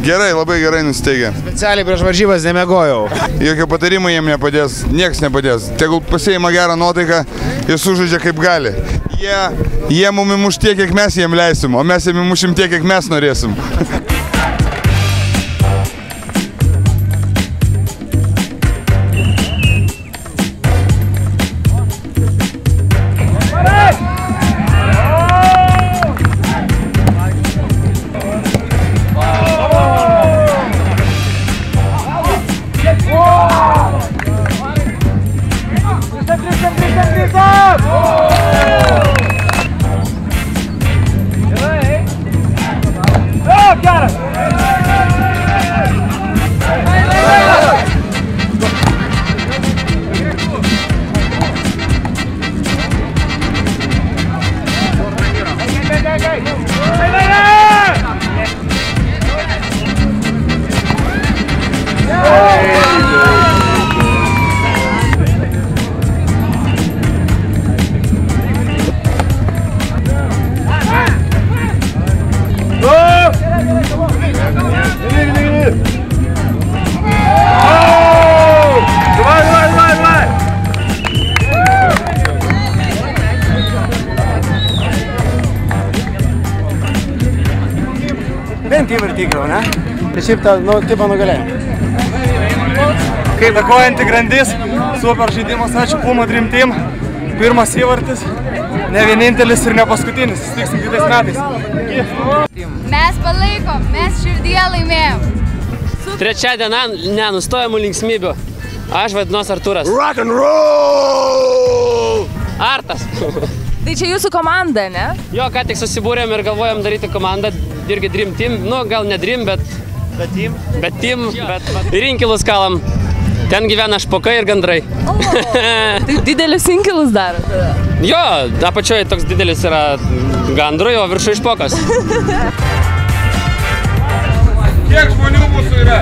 Gerai, labai gerai nusiteigę. Specialiai prieš varžybas nemegojau. Jokio patarimo jiem nepadės, nieks nepadės. Tegul pasiima gerą nuotaiką ir sužaidžia kaip gali. Jie mum įmuš tiek, kiek mes jiem leisim, o mes jiem įmušim tiek, kiek mes norėsim. Bent įvartykliau, ne? Tai šiaip tą tipą nugalėjo. Kaip takojanti grandis, super žaidimas, ačiū Puma Dream Team. Pirmas įvartis, ne vienintelis ir ne paskutinis, susitiksim kitais metais. Mes palaikom, mes širdyje laimėjom. Trečia diena nenustojamų linksmybių. Aš vadinuosi Artūras. Rock and roll! Artas. Tai čia jūsų komanda, ne? Jo, ką tik susibūrėm ir galvojam daryti komandą, irgi Dream Team, nu gal ne Dream, bet Team, ir inkilus kalam. Ten gyvena špokai ir gandrai. Tai didelius inkilus daro tada? Jo, apačioje toks didelis yra gandrui, o viršui špokas. Kiek žmonių mūsų yra?